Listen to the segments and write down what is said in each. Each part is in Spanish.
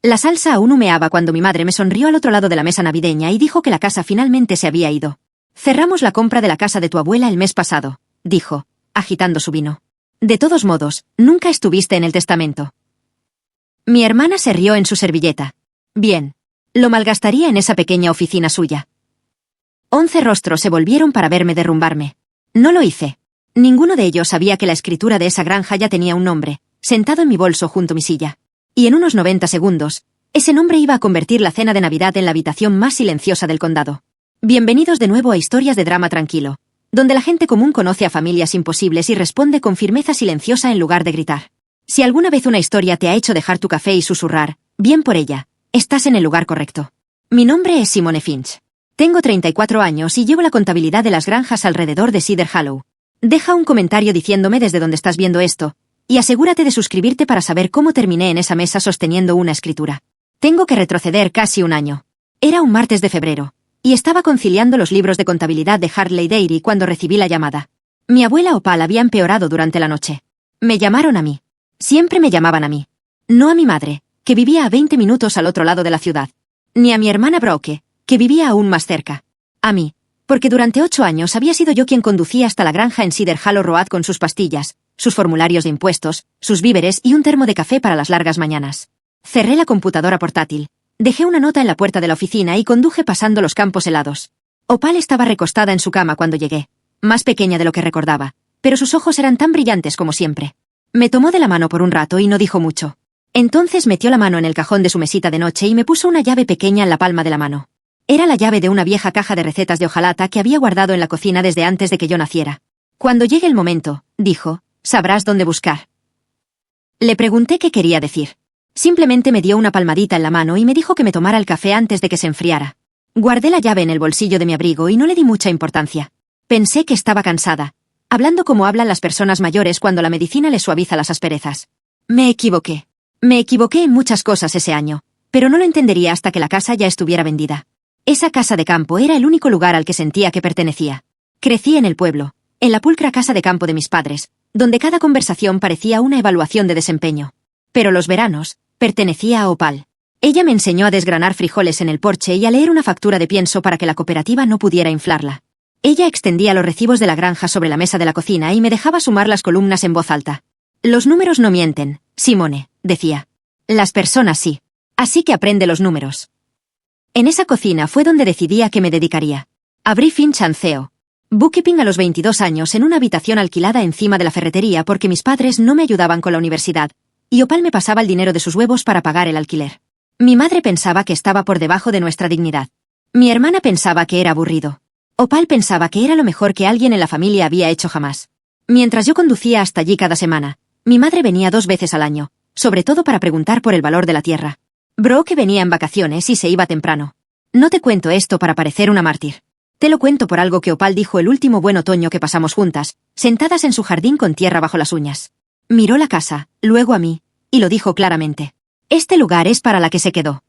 La salsa aún humeaba cuando mi madre me sonrió al otro lado de la mesa navideña y dijo que la casa finalmente se había ido. Cerramos la compra de la casa de tu abuela el mes pasado, dijo, agitando su vino. De todos modos, nunca estuviste en el testamento. Mi hermana se rió en su servilleta. Bien. Lo malgastaría en esa pequeña oficina suya. 11 rostros se volvieron para verme derrumbarme. No lo hice. Ninguno de ellos sabía que la escritura de esa granja ya tenía un nombre, sentado en mi bolso junto a mi silla. Y en unos 90 segundos, ese nombre iba a convertir la cena de Navidad en la habitación más silenciosa del condado. Bienvenidos de nuevo a Historias de Drama Tranquilo, donde la gente común conoce a familias imposibles y responde con firmeza silenciosa en lugar de gritar. Si alguna vez una historia te ha hecho dejar tu café y susurrar, bien por ella, estás en el lugar correcto. Mi nombre es Simone Finch. Tengo 34 años y llevo la contabilidad de las granjas alrededor de Cedar Hollow. Deja un comentario diciéndome desde dónde estás viendo esto, y asegúrate de suscribirte para saber cómo terminé en esa mesa sosteniendo una escritura. Tengo que retroceder casi un año. Era un martes de febrero, y estaba conciliando los libros de contabilidad de Hartley Dairy cuando recibí la llamada. Mi abuela Opal había empeorado durante la noche. Me llamaron a mí. Siempre me llamaban a mí. No a mi madre, que vivía a 20 minutos al otro lado de la ciudad. Ni a mi hermana Brooke, que vivía aún más cerca. A mí, porque durante 8 años había sido yo quien conducía hasta la granja en Cedar Hollow Road con sus pastillas, sus formularios de impuestos, sus víveres y un termo de café para las largas mañanas. Cerré la computadora portátil, dejé una nota en la puerta de la oficina y conduje pasando los campos helados. Opal estaba recostada en su cama cuando llegué, más pequeña de lo que recordaba, pero sus ojos eran tan brillantes como siempre. Me tomó de la mano por un rato y no dijo mucho. Entonces metió la mano en el cajón de su mesita de noche y me puso una llave pequeña en la palma de la mano. Era la llave de una vieja caja de recetas de hojalata que había guardado en la cocina desde antes de que yo naciera. Cuando llegue el momento, dijo, sabrás dónde buscar. Le pregunté qué quería decir. Simplemente me dio una palmadita en la mano y me dijo que me tomara el café antes de que se enfriara. Guardé la llave en el bolsillo de mi abrigo y no le di mucha importancia. Pensé que estaba cansada, hablando como hablan las personas mayores cuando la medicina les suaviza las asperezas. Me equivoqué. Me equivoqué en muchas cosas ese año, pero no lo entendería hasta que la casa ya estuviera vendida. Esa casa de campo era el único lugar al que sentía que pertenecía. Crecí en el pueblo, en la pulcra casa de campo de mis padres, donde cada conversación parecía una evaluación de desempeño. Pero los veranos, pertenecía a Opal. Ella me enseñó a desgranar frijoles en el porche y a leer una factura de pienso para que la cooperativa no pudiera inflarla. Ella extendía los recibos de la granja sobre la mesa de la cocina y me dejaba sumar las columnas en voz alta. Los números no mienten, Simone, decía. Las personas sí. Así que aprende los números. En esa cocina fue donde decidí a qué me dedicaría. Abrí Finch & Co. Bookkeeping a los 22 años en una habitación alquilada encima de la ferretería porque mis padres no me ayudaban con la universidad, y Opal me pasaba el dinero de sus huevos para pagar el alquiler. Mi madre pensaba que estaba por debajo de nuestra dignidad. Mi hermana pensaba que era aburrido. Opal pensaba que era lo mejor que alguien en la familia había hecho jamás. Mientras yo conducía hasta allí cada semana, mi madre venía 2 veces al año, sobre todo para preguntar por el valor de la tierra. Brooke venía en vacaciones y se iba temprano. No te cuento esto para parecer una mártir. Te lo cuento por algo que Opal dijo el último buen otoño que pasamos juntas, sentadas en su jardín con tierra bajo las uñas. Miró la casa, luego a mí, y lo dijo claramente. Este lugar es para la que se quedó.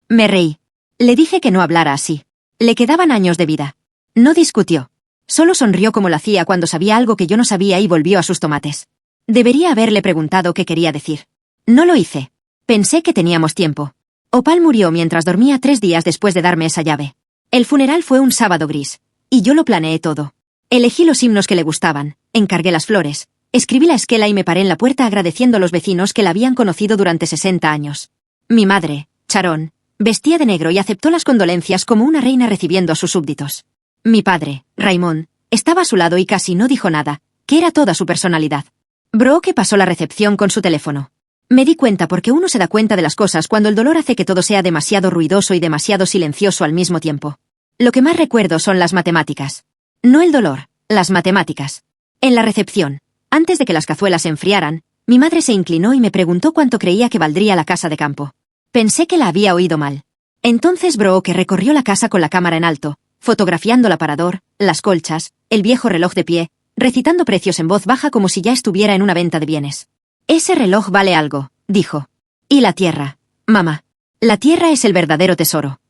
Me reí. Le dije que no hablara así. Le quedaban años de vida. No discutió. Solo sonrió como lo hacía cuando sabía algo que yo no sabía y volvió a sus tomates. Debería haberle preguntado qué quería decir. No lo hice. Pensé que teníamos tiempo. Opal murió mientras dormía 3 días después de darme esa llave. El funeral fue un sábado gris, y yo lo planeé todo. Elegí los himnos que le gustaban, encargué las flores, escribí la esquela y me paré en la puerta agradeciendo a los vecinos que la habían conocido durante 60 años. Mi madre, Sharon, vestía de negro y aceptó las condolencias como una reina recibiendo a sus súbditos. Mi padre, Raymond, estaba a su lado y casi no dijo nada, que era toda su personalidad. Brooke pasó la recepción con su teléfono. Me di cuenta porque uno se da cuenta de las cosas cuando el dolor hace que todo sea demasiado ruidoso y demasiado silencioso al mismo tiempo. Lo que más recuerdo son las matemáticas. No el dolor, las matemáticas. En la recepción, antes de que las cazuelas se enfriaran, mi madre se inclinó y me preguntó cuánto creía que valdría la casa de campo. Pensé que la había oído mal. Entonces Brooke recorrió la casa con la cámara en alto, fotografiando el aparador, las colchas, el viejo reloj de pie, recitando precios en voz baja como si ya estuviera en una venta de bienes. Ese reloj vale algo, dijo. Y la tierra, mamá. La tierra es el verdadero tesoro.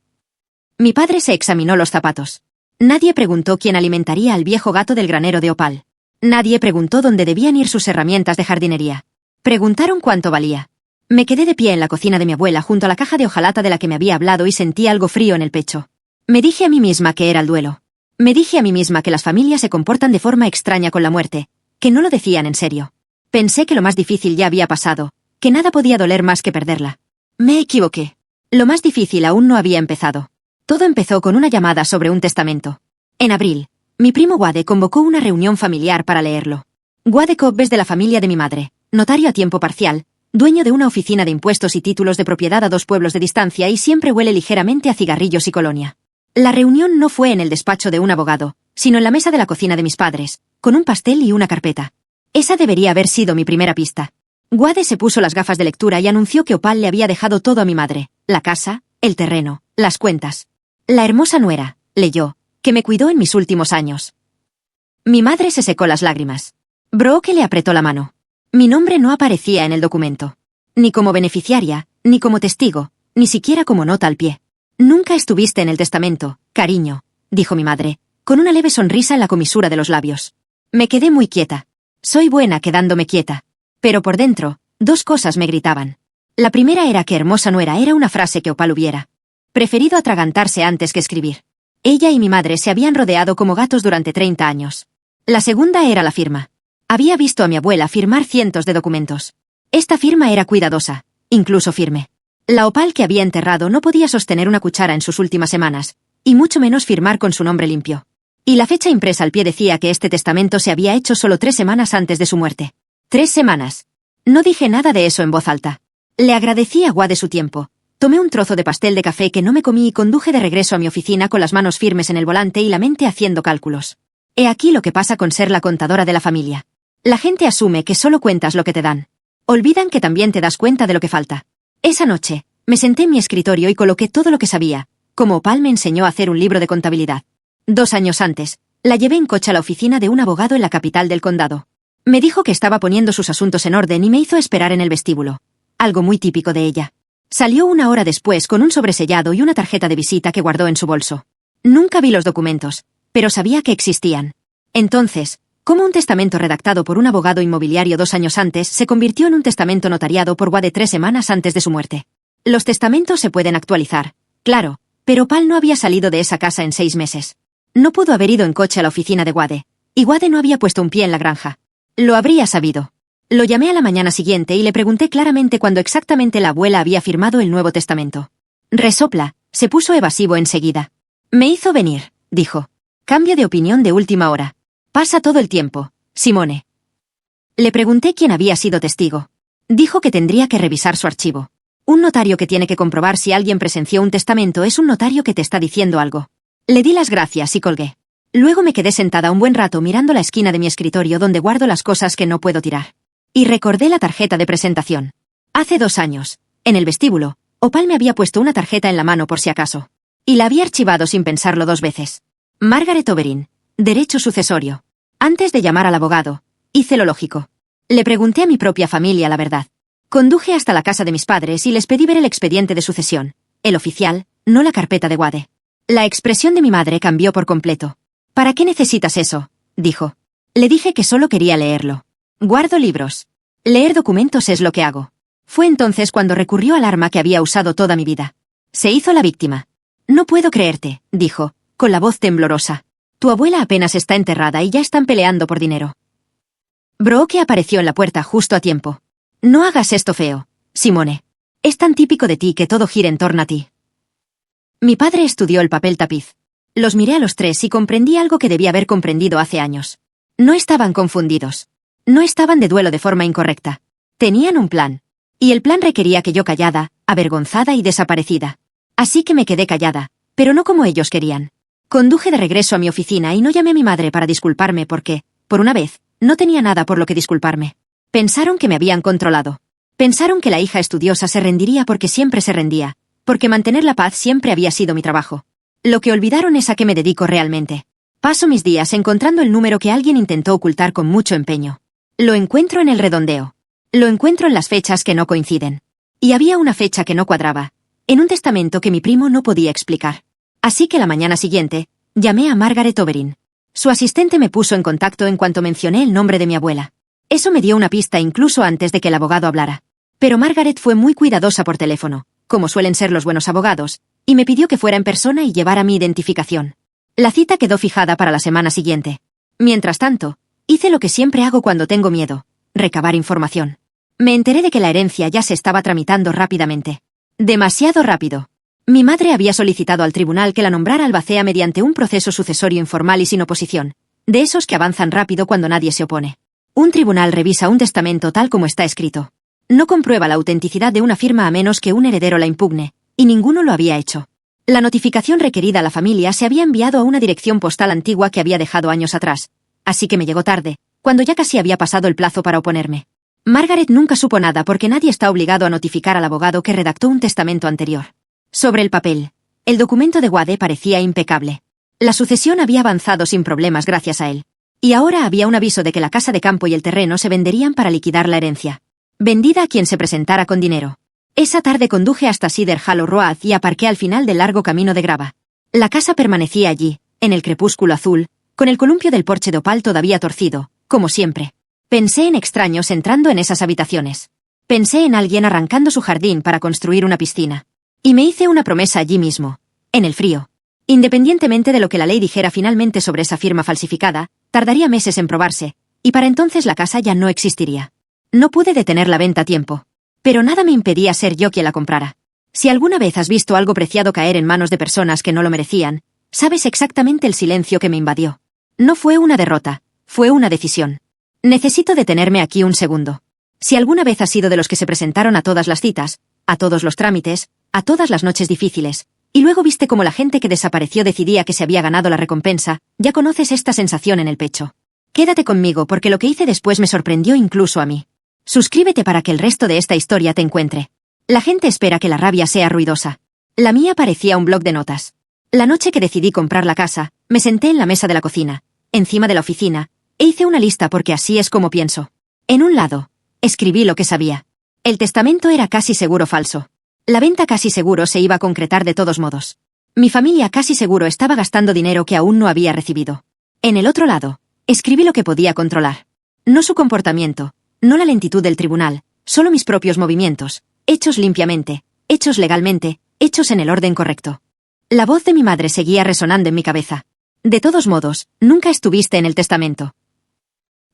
Mi padre se examinó los zapatos. Nadie preguntó quién alimentaría al viejo gato del granero de Opal. Nadie preguntó dónde debían ir sus herramientas de jardinería. Preguntaron cuánto valía. Me quedé de pie en la cocina de mi abuela junto a la caja de hojalata de la que me había hablado y sentí algo frío en el pecho. Me dije a mí misma que era el duelo. Me dije a mí misma que las familias se comportan de forma extraña con la muerte, que no lo decían en serio. Pensé que lo más difícil ya había pasado, que nada podía doler más que perderla. Me equivoqué. Lo más difícil aún no había empezado. Todo empezó con una llamada sobre un testamento. En abril, mi primo Wade convocó una reunión familiar para leerlo. Wade Cobb es de la familia de mi madre, notario a tiempo parcial, dueño de una oficina de impuestos y títulos de propiedad a 2 pueblos de distancia y siempre huele ligeramente a cigarrillos y colonia. La reunión no fue en el despacho de un abogado, sino en la mesa de la cocina de mis padres, con un pastel y una carpeta. Esa debería haber sido mi primera pista. Wade se puso las gafas de lectura y anunció que Opal le había dejado todo a mi madre, la casa, el terreno, las cuentas. La hermosa nuera, leyó, que me cuidó en mis últimos años. Mi madre se secó las lágrimas. Brooke le apretó la mano. Mi nombre no aparecía en el documento. Ni como beneficiaria, ni como testigo, ni siquiera como nota al pie. Nunca estuviste en el testamento, cariño, dijo mi madre, con una leve sonrisa en la comisura de los labios. Me quedé muy quieta. Soy buena quedándome quieta. Pero por dentro, 2 cosas me gritaban. La primera era que hermosa nuera era una frase que Opal hubiera preferido atragantarse antes que escribir. Ella y mi madre se habían rodeado como gatos durante 30 años. La segunda era la firma. Había visto a mi abuela firmar cientos de documentos. Esta firma era cuidadosa, incluso firme. La Opal que había enterrado no podía sostener una cuchara en sus últimas semanas, y mucho menos firmar con su nombre limpio. Y la fecha impresa al pie decía que este testamento se había hecho solo 3 semanas antes de su muerte. 3 semanas. No dije nada de eso en voz alta. Le agradecí a Wade su tiempo. Tomé un trozo de pastel de café que no me comí y conduje de regreso a mi oficina con las manos firmes en el volante y la mente haciendo cálculos. He aquí lo que pasa con ser la contadora de la familia. La gente asume que solo cuentas lo que te dan. Olvidan que también te das cuenta de lo que falta. Esa noche, me senté en mi escritorio y coloqué todo lo que sabía, como Opal me enseñó a hacer un libro de contabilidad. 2 años antes, la llevé en coche a la oficina de un abogado en la capital del condado. Me dijo que estaba poniendo sus asuntos en orden y me hizo esperar en el vestíbulo. Algo muy típico de ella. Salió 1 hora después con un sobresellado y una tarjeta de visita que guardó en su bolso. Nunca vi los documentos, pero sabía que existían. Entonces, ¿cómo un testamento redactado por un abogado inmobiliario 2 años antes se convirtió en un testamento notariado por Wade 3 semanas antes de su muerte? Los testamentos se pueden actualizar, claro, pero Opal no había salido de esa casa en 6 meses. No pudo haber ido en coche a la oficina de Wade, y Wade no había puesto un pie en la granja. Lo habría sabido. Lo llamé a la mañana siguiente y le pregunté claramente cuándo exactamente la abuela había firmado el Nuevo Testamento. Resopla, se puso evasivo enseguida. Me hizo venir, dijo. Cambio de opinión de última hora. Pasa todo el tiempo, Simone. Le pregunté quién había sido testigo. Dijo que tendría que revisar su archivo. Un notario que tiene que comprobar si alguien presenció un testamento es un notario que te está diciendo algo. Le di las gracias y colgué. Luego me quedé sentada un buen rato mirando la esquina de mi escritorio donde guardo las cosas que no puedo tirar. Y recordé la tarjeta de presentación. Hace 2 años, en el vestíbulo, Opal me había puesto una tarjeta en la mano por si acaso. Y la había archivado sin pensarlo 2 veces. Margaret Oberyn, derecho sucesorio. Antes de llamar al abogado, hice lo lógico. Le pregunté a mi propia familia la verdad. Conduje hasta la casa de mis padres y les pedí ver el expediente de sucesión. El oficial, no la carpeta de Wade. La expresión de mi madre cambió por completo. ¿Para qué necesitas eso?, dijo. Le dije que solo quería leerlo. Guardo libros. Leer documentos es lo que hago. Fue entonces cuando recurrió al arma que había usado toda mi vida. Se hizo la víctima. No puedo creerte, dijo, con la voz temblorosa. Tu abuela apenas está enterrada y ya están peleando por dinero. Brooke apareció en la puerta justo a tiempo. No hagas esto feo, Simone. Es tan típico de ti que todo gira en torno a ti. Mi padre estudió el papel tapiz. Los miré a los 3 y comprendí algo que debía haber comprendido hace años. No estaban confundidos. No estaban de duelo de forma incorrecta. Tenían un plan. Y el plan requería que yo callada, avergonzada y desaparecida. Así que me quedé callada, pero no como ellos querían. Conduje de regreso a mi oficina y no llamé a mi madre para disculparme porque, por una vez, no tenía nada por lo que disculparme. Pensaron que me habían controlado. Pensaron que la hija estudiosa se rendiría porque siempre se rendía, porque mantener la paz siempre había sido mi trabajo. Lo que olvidaron es a qué me dedico realmente. Paso mis días encontrando el número que alguien intentó ocultar con mucho empeño. Lo encuentro en el redondeo. Lo encuentro en las fechas que no coinciden. Y había una fecha que no cuadraba, en un testamento que mi primo no podía explicar. Así que la mañana siguiente, llamé a Margaret Oberyn. Su asistente me puso en contacto en cuanto mencioné el nombre de mi abuela. Eso me dio una pista incluso antes de que el abogado hablara. Pero Margaret fue muy cuidadosa por teléfono, como suelen ser los buenos abogados, y me pidió que fuera en persona y llevara mi identificación. La cita quedó fijada para la semana siguiente. Mientras tanto, hice lo que siempre hago cuando tengo miedo: recabar información. Me enteré de que la herencia ya se estaba tramitando rápidamente. Demasiado rápido. Mi madre había solicitado al tribunal que la nombrara albacea mediante un proceso sucesorio informal y sin oposición, de esos que avanzan rápido cuando nadie se opone. Un tribunal revisa un testamento tal como está escrito. No comprueba la autenticidad de una firma a menos que un heredero la impugne, y ninguno lo había hecho. La notificación requerida a la familia se había enviado a una dirección postal antigua que había dejado años atrás, así que me llegó tarde, cuando ya casi había pasado el plazo para oponerme. Margaret nunca supo nada porque nadie está obligado a notificar al abogado que redactó un testamento anterior. Sobre el papel, el documento de Wade parecía impecable. La sucesión había avanzado sin problemas gracias a él. Y ahora había un aviso de que la casa de campo y el terreno se venderían para liquidar la herencia. Vendida a quien se presentara con dinero. Esa tarde conduje hasta Cedar Hollow Road y aparqué al final del largo camino de grava. La casa permanecía allí, en el crepúsculo azul, con el columpio del porche de opal todavía torcido, como siempre. Pensé en extraños entrando en esas habitaciones. Pensé en alguien arrancando su jardín para construir una piscina. Y me hice una promesa allí mismo, en el frío. Independientemente de lo que la ley dijera finalmente sobre esa firma falsificada, tardaría meses en probarse, y para entonces la casa ya no existiría. No pude detener la venta a tiempo. Pero nada me impedía ser yo quien la comprara. Si alguna vez has visto algo preciado caer en manos de personas que no lo merecían, sabes exactamente el silencio que me invadió. No fue una derrota, fue una decisión. Necesito detenerme aquí un segundo. Si alguna vez has sido de los que se presentaron a todas las citas, a todos los trámites, a todas las noches difíciles, y luego viste cómo la gente que desapareció decidía que se había ganado la recompensa, ya conoces esta sensación en el pecho. Quédate conmigo porque lo que hice después me sorprendió incluso a mí. Suscríbete para que el resto de esta historia te encuentre. La gente espera que la rabia sea ruidosa. La mía parecía un bloc de notas. La noche que decidí comprar la casa, me senté en la mesa de la cocina, encima de la oficina, e hice una lista porque así es como pienso. En un lado, escribí lo que sabía. El testamento era casi seguro falso. La venta casi seguro se iba a concretar de todos modos. Mi familia casi seguro estaba gastando dinero que aún no había recibido. En el otro lado, escribí lo que podía controlar. No su comportamiento, no la lentitud del tribunal, solo mis propios movimientos, hechos limpiamente, hechos legalmente, hechos en el orden correcto. La voz de mi madre seguía resonando en mi cabeza. De todos modos, nunca estuviste en el testamento.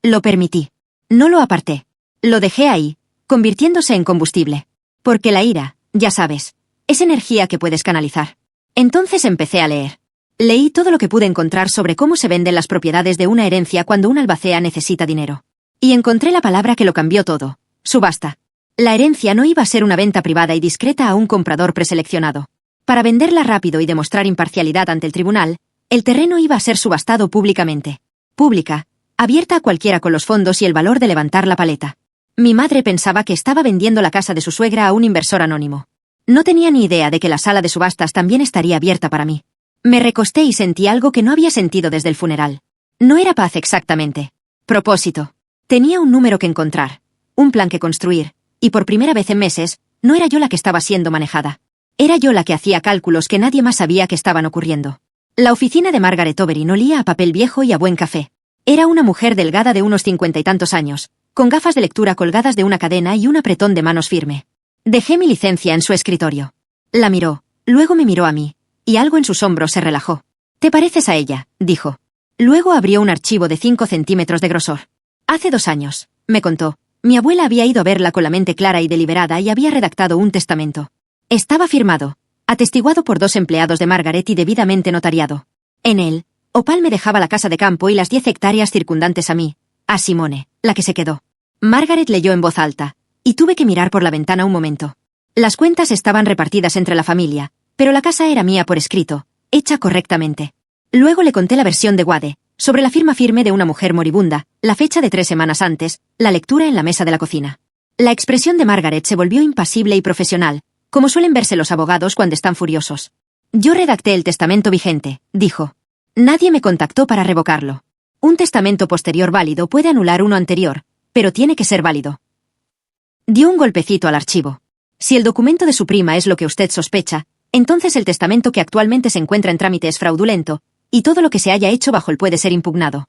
Lo permití. No lo aparté. Lo dejé ahí, convirtiéndose en combustible. Porque la ira, ya sabes, es energía que puedes canalizar. Entonces empecé a leer. Leí todo lo que pude encontrar sobre cómo se venden las propiedades de una herencia cuando un albacea necesita dinero. Y encontré la palabra que lo cambió todo: subasta. La herencia no iba a ser una venta privada y discreta a un comprador preseleccionado. Para venderla rápido y demostrar imparcialidad ante el tribunal, el terreno iba a ser subastado públicamente. Pública, abierta a cualquiera con los fondos y el valor de levantar la paleta. Mi madre pensaba que estaba vendiendo la casa de su suegra a un inversor anónimo. No tenía ni idea de que la sala de subastas también estaría abierta para mí. Me recosté y sentí algo que no había sentido desde el funeral. No era paz exactamente. Propósito. Tenía un número que encontrar, un plan que construir, y por primera vez en meses, no era yo la que estaba siendo manejada. Era yo la que hacía cálculos que nadie más sabía que estaban ocurriendo. La oficina de Margaret Overy olía a papel viejo y a buen café. Era una mujer delgada de unos 50 y tantos años, con gafas de lectura colgadas de una cadena y un apretón de manos firme. Dejé mi licencia en su escritorio. La miró, luego me miró a mí, y algo en sus hombros se relajó. «Te pareces a ella», dijo. Luego abrió un archivo de 5 centímetros de grosor. «Hace 2 años», me contó, mi abuela había ido a verla con la mente clara y deliberada y había redactado un testamento. Estaba firmado, atestiguado por 2 empleados de Margaret y debidamente notariado. En él, Opal me dejaba la casa de campo y las 10 hectáreas circundantes a mí, a Simone, la que se quedó. Margaret leyó en voz alta, y tuve que mirar por la ventana un momento. Las cuentas estaban repartidas entre la familia, pero la casa era mía por escrito, hecha correctamente. Luego le conté la versión de Wade, sobre la firma firme de una mujer moribunda, la fecha de 3 semanas antes, la lectura en la mesa de la cocina. La expresión de Margaret se volvió impasible y profesional, como suelen verse los abogados cuando están furiosos. «Yo redacté el testamento vigente», dijo. «Nadie me contactó para revocarlo. Un testamento posterior válido puede anular uno anterior, pero tiene que ser válido». Dio un golpecito al archivo. «Si el documento de su prima es lo que usted sospecha, entonces el testamento que actualmente se encuentra en trámite es fraudulento, y todo lo que se haya hecho bajo él puede ser impugnado».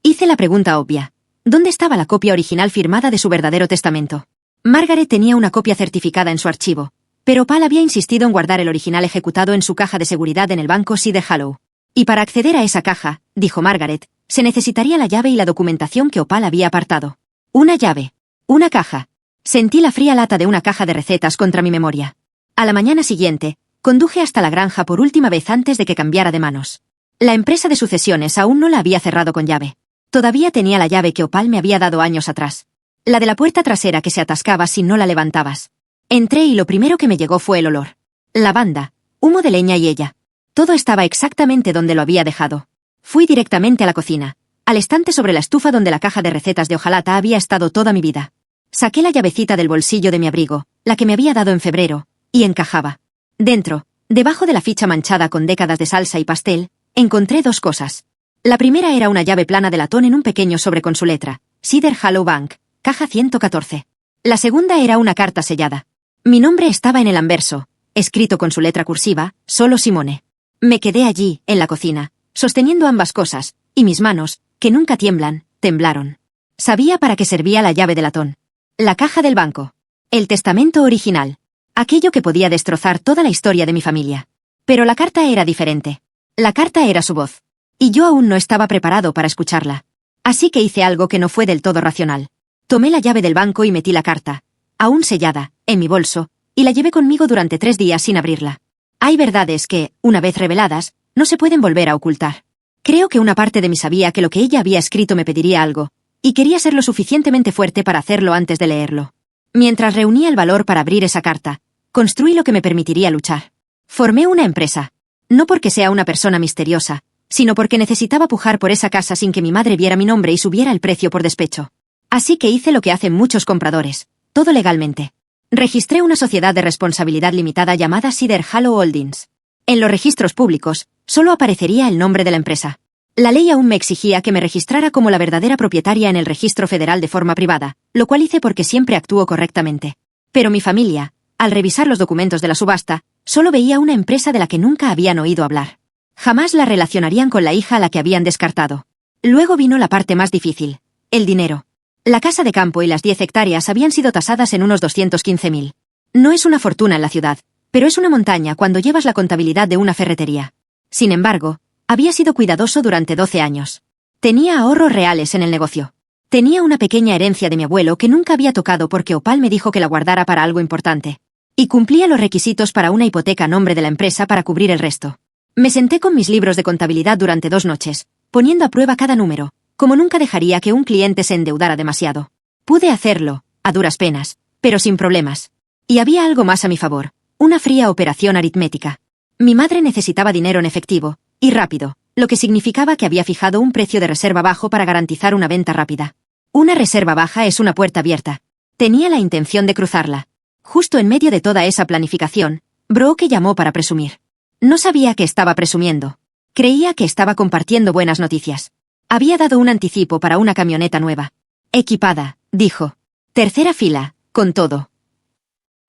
Hice la pregunta obvia. ¿Dónde estaba la copia original firmada de su verdadero testamento? Margaret tenía una copia certificada en su archivo, pero Opal había insistido en guardar el original ejecutado en su caja de seguridad en el banco Cedar Hollow. Y para acceder a esa caja, dijo Margaret, se necesitaría la llave y la documentación que Opal había apartado. Una llave. Una caja. Sentí la fría lata de una caja de recetas contra mi memoria. A la mañana siguiente, conduje hasta la granja por última vez antes de que cambiara de manos. La empresa de sucesiones aún no la había cerrado con llave. Todavía tenía la llave que Opal me había dado años atrás. La de la puerta trasera que se atascaba si no la levantabas. Entré y lo primero que me llegó fue el olor. Lavanda, humo de leña y ella. Todo estaba exactamente donde lo había dejado. Fui directamente a la cocina, al estante sobre la estufa donde la caja de recetas de hojalata había estado toda mi vida. Saqué la llavecita del bolsillo de mi abrigo, la que me había dado en febrero, y encajaba. Dentro, debajo de la ficha manchada con décadas de salsa y pastel, encontré dos cosas. La primera era una llave plana de latón en un pequeño sobre con su letra, Cedar Hollow Bank, caja 114. La segunda era una carta sellada. Mi nombre estaba en el anverso, escrito con su letra cursiva, solo Simone. Me quedé allí, en la cocina, sosteniendo ambas cosas, y mis manos, que nunca tiemblan, temblaron. Sabía para qué servía la llave de latón. La caja del banco. El testamento original. Aquello que podía destrozar toda la historia de mi familia. Pero la carta era diferente. La carta era su voz. Y yo aún no estaba preparado para escucharla. Así que hice algo que no fue del todo racional. Tomé la llave del banco y metí la carta, aún sellada, en mi bolso, y la llevé conmigo durante 3 días sin abrirla. Hay verdades que, una vez reveladas, no se pueden volver a ocultar. Creo que una parte de mí sabía que lo que ella había escrito me pediría algo, y quería ser lo suficientemente fuerte para hacerlo antes de leerlo. Mientras reunía el valor para abrir esa carta, construí lo que me permitiría luchar. Formé una empresa. No porque sea una persona misteriosa, sino porque necesitaba pujar por esa casa sin que mi madre viera mi nombre y subiera el precio por despecho. Así que hice lo que hacen muchos compradores, todo legalmente. Registré una sociedad de responsabilidad limitada llamada Cedar Hollow Holdings. En los registros públicos, solo aparecería el nombre de la empresa. La ley aún me exigía que me registrara como la verdadera propietaria en el registro federal de forma privada, lo cual hice porque siempre actúo correctamente. Pero mi familia, al revisar los documentos de la subasta, solo veía una empresa de la que nunca habían oído hablar. Jamás la relacionarían con la hija a la que habían descartado. Luego vino la parte más difícil, el dinero. La casa de campo y las 10 hectáreas habían sido tasadas en unos 215.000. No es una fortuna en la ciudad, pero es una montaña cuando llevas la contabilidad de una ferretería. Sin embargo, había sido cuidadoso durante 12 años. Tenía ahorros reales en el negocio. Tenía una pequeña herencia de mi abuelo que nunca había tocado porque Opal me dijo que la guardara para algo importante. Y cumplía los requisitos para una hipoteca a nombre de la empresa para cubrir el resto. Me senté con mis libros de contabilidad durante 2 noches, poniendo a prueba cada número, como nunca dejaría que un cliente se endeudara demasiado. Pude hacerlo, a duras penas, pero sin problemas. Y había algo más a mi favor, una fría operación aritmética. Mi madre necesitaba dinero en efectivo, y rápido, lo que significaba que había fijado un precio de reserva bajo para garantizar una venta rápida. Una reserva baja es una puerta abierta. Tenía la intención de cruzarla. Justo en medio de toda esa planificación, Brooke llamó para presumir. No sabía que estaba presumiendo. Creía que estaba compartiendo buenas noticias. Había dado un anticipo para una camioneta nueva. Equipada, dijo. 3ª fila, con todo.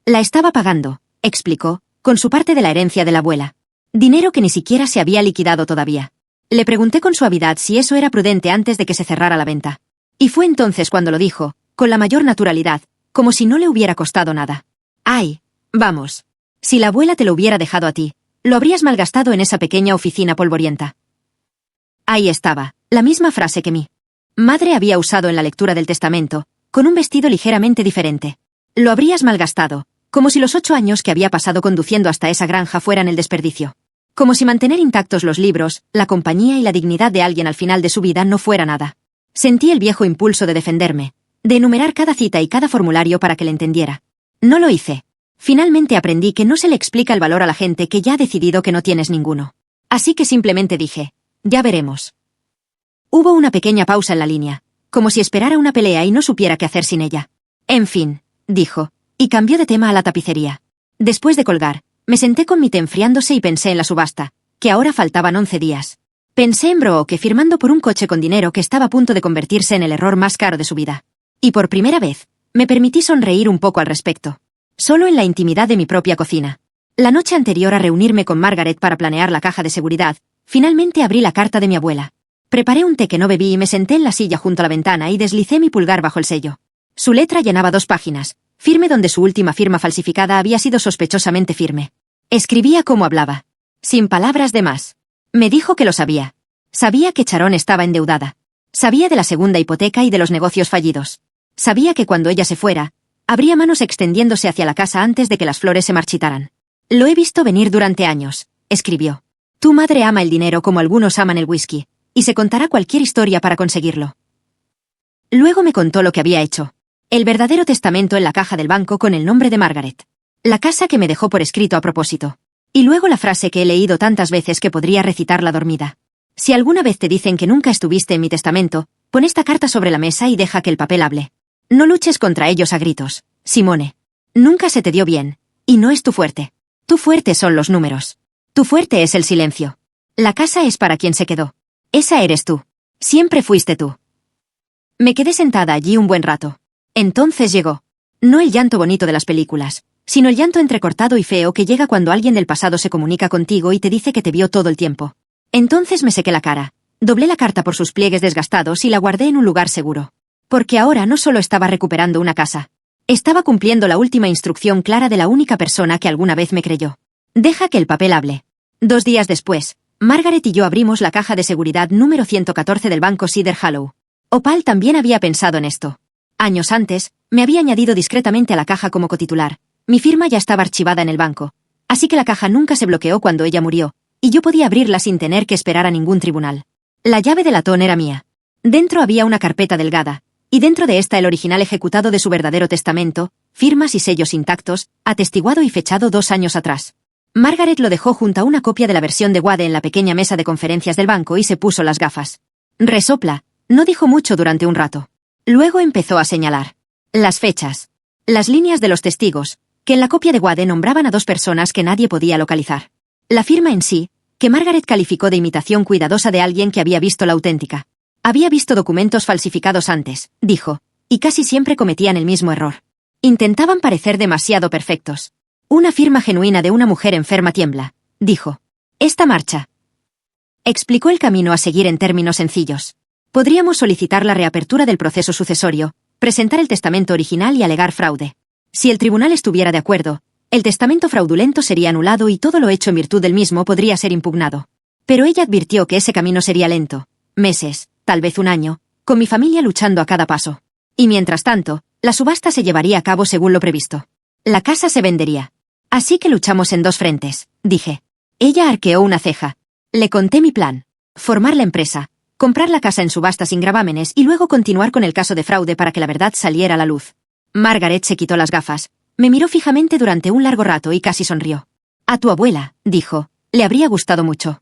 La estaba pagando, explicó, con su parte de la herencia de la abuela. Dinero que ni siquiera se había liquidado todavía. Le pregunté con suavidad si eso era prudente antes de que se cerrara la venta. Y fue entonces cuando lo dijo, con la mayor naturalidad, como si no le hubiera costado nada. Ay, vamos. Si la abuela te lo hubiera dejado a ti, lo habrías malgastado en esa pequeña oficina polvorienta. Ahí estaba, la misma frase que mi madre había usado en la lectura del testamento, con un vestido ligeramente diferente. Lo habrías malgastado, como si los 8 años que había pasado conduciendo hasta esa granja fueran el desperdicio. Como si mantener intactos los libros, la compañía y la dignidad de alguien al final de su vida no fuera nada. Sentí el viejo impulso de defenderme, de enumerar cada cita y cada formulario para que le entendiera. No lo hice. Finalmente aprendí que no se le explica el valor a la gente que ya ha decidido que no tienes ninguno. Así que simplemente dije, ya veremos. Hubo una pequeña pausa en la línea, como si esperara una pelea y no supiera qué hacer sin ella. En fin, dijo, y cambió de tema a la tapicería. Después de colgar, me senté con mi té enfriándose y pensé en la subasta, que ahora faltaban 11 días. Pensé en Brooke firmando por un coche con dinero que estaba a punto de convertirse en el error más caro de su vida. Y por primera vez, me permití sonreír un poco al respecto. Solo en la intimidad de mi propia cocina. La noche anterior a reunirme con Margaret para planear la caja de seguridad, finalmente abrí la carta de mi abuela. Preparé un té que no bebí y me senté en la silla junto a la ventana y deslicé mi pulgar bajo el sello. Su letra llenaba 2 páginas, Firme donde su última firma falsificada había sido sospechosamente firme. Escribía como hablaba. Sin palabras de más. Me dijo que lo sabía. Sabía que Sharon estaba endeudada. Sabía de la segunda hipoteca y de los negocios fallidos. Sabía que cuando ella se fuera, habría manos extendiéndose hacia la casa antes de que las flores se marchitaran. Lo he visto venir durante años, escribió. Tu madre ama el dinero como algunos aman el whisky, y se contará cualquier historia para conseguirlo. Luego me contó lo que había hecho. El verdadero testamento en la caja del banco con el nombre de Margaret. La casa que me dejó por escrito a propósito. Y luego la frase que he leído tantas veces que podría recitarla dormida. Si alguna vez te dicen que nunca estuviste en mi testamento, pon esta carta sobre la mesa y deja que el papel hable. No luches contra ellos a gritos, Simone. Nunca se te dio bien, y no es tu fuerte. Tu fuerte son los números. Tu fuerte es el silencio. La casa es para quien se quedó. Esa eres tú. Siempre fuiste tú. Me quedé sentada allí un buen rato. Entonces llegó. No el llanto bonito de las películas, sino el llanto entrecortado y feo que llega cuando alguien del pasado se comunica contigo y te dice que te vio todo el tiempo. Entonces me sequé la cara, doblé la carta por sus pliegues desgastados y la guardé en un lugar seguro. Porque ahora no solo estaba recuperando una casa. Estaba cumpliendo la última instrucción clara de la única persona que alguna vez me creyó. Deja que el papel hable. 2 días después, Margaret y yo abrimos la caja de seguridad número 114 del banco Cedar Hollow. Opal también había pensado en esto. Años antes, me había añadido discretamente a la caja como cotitular. Mi firma ya estaba archivada en el banco. Así que la caja nunca se bloqueó cuando ella murió, y yo podía abrirla sin tener que esperar a ningún tribunal. La llave de latón era mía. Dentro había una carpeta delgada, y dentro de esta el original ejecutado de su verdadero testamento, firmas y sellos intactos, atestiguado y fechado 2 años atrás. Margaret lo dejó junto a una copia de la versión de Wade en la pequeña mesa de conferencias del banco y se puso las gafas. Resopla. No dijo mucho durante un rato. Luego empezó a señalar. Las fechas. Las líneas de los testigos, que en la copia de Wade nombraban a 2 personas que nadie podía localizar. La firma en sí, que Margaret calificó de imitación cuidadosa de alguien que había visto la auténtica. Había visto documentos falsificados antes, dijo, y casi siempre cometían el mismo error. Intentaban parecer demasiado perfectos. Una firma genuina de una mujer enferma tiembla, dijo. Esta marcha. Explicó el camino a seguir en términos sencillos. Podríamos solicitar la reapertura del proceso sucesorio, presentar el testamento original y alegar fraude. Si el tribunal estuviera de acuerdo, el testamento fraudulento sería anulado y todo lo hecho en virtud del mismo podría ser impugnado. Pero ella advirtió que ese camino sería lento. Meses, tal vez 1 año, con mi familia luchando a cada paso. Y mientras tanto, la subasta se llevaría a cabo según lo previsto. La casa se vendería. Así que luchamos en 2 frentes, dije. Ella arqueó una ceja. Le conté mi plan. Formar la empresa, comprar la casa en subasta sin gravámenes y luego continuar con el caso de fraude para que la verdad saliera a la luz. Margaret se quitó las gafas, me miró fijamente durante un largo rato y casi sonrió. A tu abuela, dijo, le habría gustado mucho.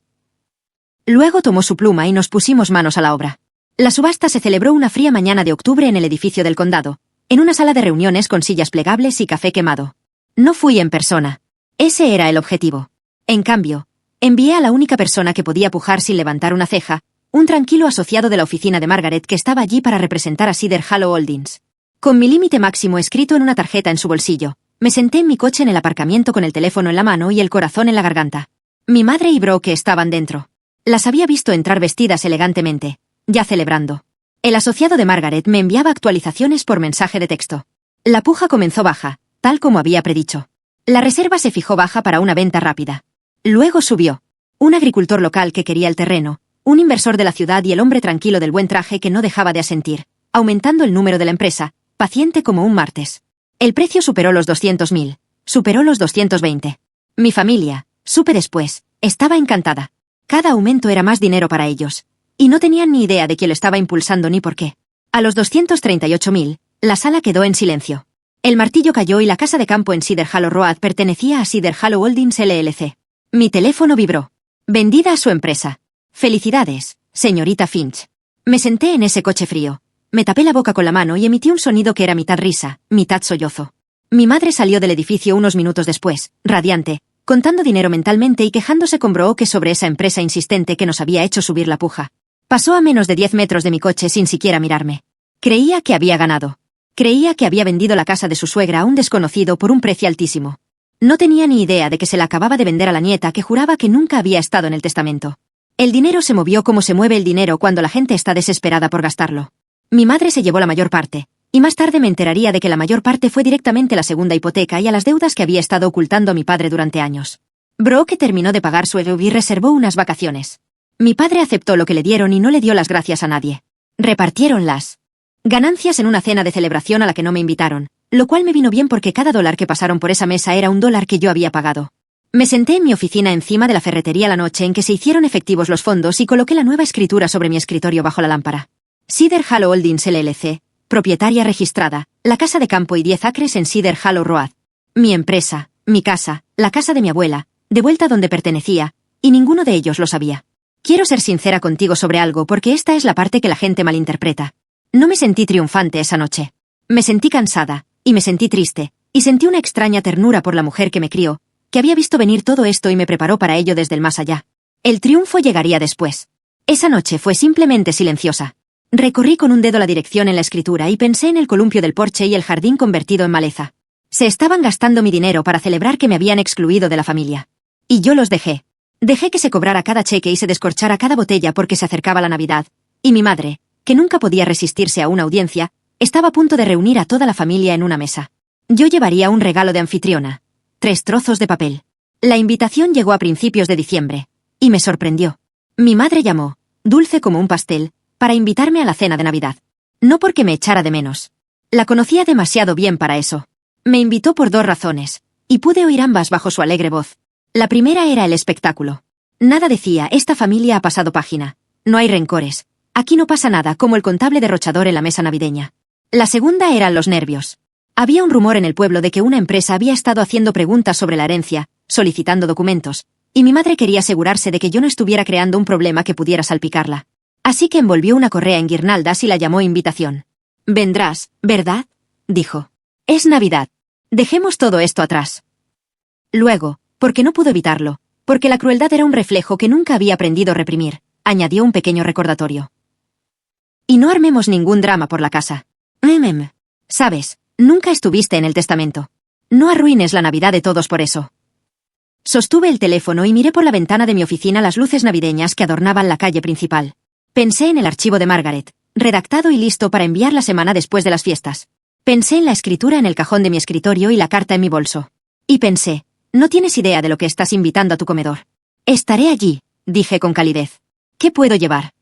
Luego tomó su pluma y nos pusimos manos a la obra. La subasta se celebró una fría mañana de octubre en el edificio del condado, en una sala de reuniones con sillas plegables y café quemado. No fui en persona. Ese era el objetivo. En cambio, envié a la única persona que podía pujar sin levantar una ceja, un tranquilo asociado de la oficina de Margaret que estaba allí para representar a Cedar Hollow Holdings. Con mi límite máximo escrito en una tarjeta en su bolsillo, me senté en mi coche en el aparcamiento con el teléfono en la mano y el corazón en la garganta. Mi madre y Brooke estaban dentro. Las había visto entrar vestidas elegantemente, ya celebrando. El asociado de Margaret me enviaba actualizaciones por mensaje de texto. La puja comenzó baja, tal como había predicho. La reserva se fijó baja para una venta rápida. Luego subió. Un agricultor local que quería el terreno, un inversor de la ciudad y el hombre tranquilo del buen traje que no dejaba de asentir, aumentando el número de la empresa, paciente como un martes. El precio superó los 200.000, superó los 220. Mi familia, supe después, estaba encantada. Cada aumento era más dinero para ellos. Y no tenían ni idea de quién lo estaba impulsando ni por qué. A los 238.000, la sala quedó en silencio. El martillo cayó y la casa de campo en Cedar Hollow Road pertenecía a Cedar Hollow Holdings LLC. Mi teléfono vibró. Vendida a su empresa. Felicidades, señorita Finch. Me senté en ese coche frío. Me tapé la boca con la mano y emití un sonido que era mitad risa, mitad sollozo. Mi madre salió del edificio unos minutos después, radiante, contando dinero mentalmente y quejándose con Brooke sobre esa empresa insistente que nos había hecho subir la puja. Pasó a menos de 10 metros de mi coche sin siquiera mirarme. Creía que había ganado. Creía que había vendido la casa de su suegra a un desconocido por un precio altísimo. No tenía ni idea de que se la acababa de vender a la nieta que juraba que nunca había estado en el testamento. El dinero se movió como se mueve el dinero cuando la gente está desesperada por gastarlo. Mi madre se llevó la mayor parte, Y más tarde me enteraría de que la mayor parte fue directamente la segunda hipoteca y a las deudas que había estado ocultando a mi padre durante años. Brooke terminó de pagar su EUV y reservó unas vacaciones. Mi padre aceptó lo que le dieron y no le dio las gracias a nadie. Repartieron las ganancias en una cena de celebración a la que no me invitaron, lo cual me vino bien porque cada dólar que pasaron por esa mesa era $1 que yo había pagado. Me senté en mi oficina encima de la ferretería la noche en que se hicieron efectivos los fondos y coloqué la nueva escritura sobre mi escritorio bajo la lámpara. Cedar Hollow Holdings LLC, propietaria registrada, la casa de campo y 10 acres en Cedar Hollow Road. Mi empresa, mi casa, la casa de mi abuela, de vuelta donde pertenecía, y ninguno de ellos lo sabía. Quiero ser sincera contigo sobre algo porque esta es la parte que la gente malinterpreta. No me sentí triunfante esa noche. Me sentí cansada, y me sentí triste, y sentí una extraña ternura por la mujer que me crió, que había visto venir todo esto y me preparó para ello desde el más allá. El triunfo llegaría después. Esa noche fue simplemente silenciosa. Recorrí con un dedo la dirección en la escritura y pensé en el columpio del porche y el jardín convertido en maleza. Se estaban gastando mi dinero para celebrar que me habían excluido de la familia. Y yo los dejé. Dejé que se cobrara cada cheque y se descorchara cada botella porque se acercaba la Navidad, y mi madre, que nunca podía resistirse a una audiencia, estaba a punto de reunir a toda la familia en una mesa. Yo llevaría un regalo de anfitriona. 3 trozos de papel. La invitación llegó a principios de diciembre, y me sorprendió. Mi madre llamó, dulce como un pastel, para invitarme a la cena de Navidad. No porque me echara de menos. La conocía demasiado bien para eso. Me invitó por 2 razones, y pude oír ambas bajo su alegre voz. La primera era el espectáculo. Nada decía, esta familia ha pasado página. No hay rencores. Aquí no pasa nada, como el contable derrochador en la mesa navideña. La segunda eran los nervios. Había un rumor en el pueblo de que una empresa había estado haciendo preguntas sobre la herencia, solicitando documentos, y mi madre quería asegurarse de que yo no estuviera creando un problema que pudiera salpicarla. Así que envolvió una correa en guirnaldas y la llamó invitación. «Vendrás, ¿verdad?», dijo. «Es Navidad. Dejemos todo esto atrás». Luego, porque no pudo evitarlo, porque la crueldad era un reflejo que nunca había aprendido a reprimir, añadió un pequeño recordatorio. «Y no armemos ningún drama por la casa. Sabes, nunca estuviste en el testamento. No arruines la Navidad de todos por eso». Sostuve el teléfono y miré por la ventana de mi oficina las luces navideñas que adornaban la calle principal. Pensé en el archivo de Margaret, redactado y listo para enviar la semana después de las fiestas. Pensé en la escritura en el cajón de mi escritorio y la carta en mi bolso. Y pensé, no tienes idea de lo que estás invitando a tu comedor. Estaré allí, dije con calidez. ¿Qué puedo llevar?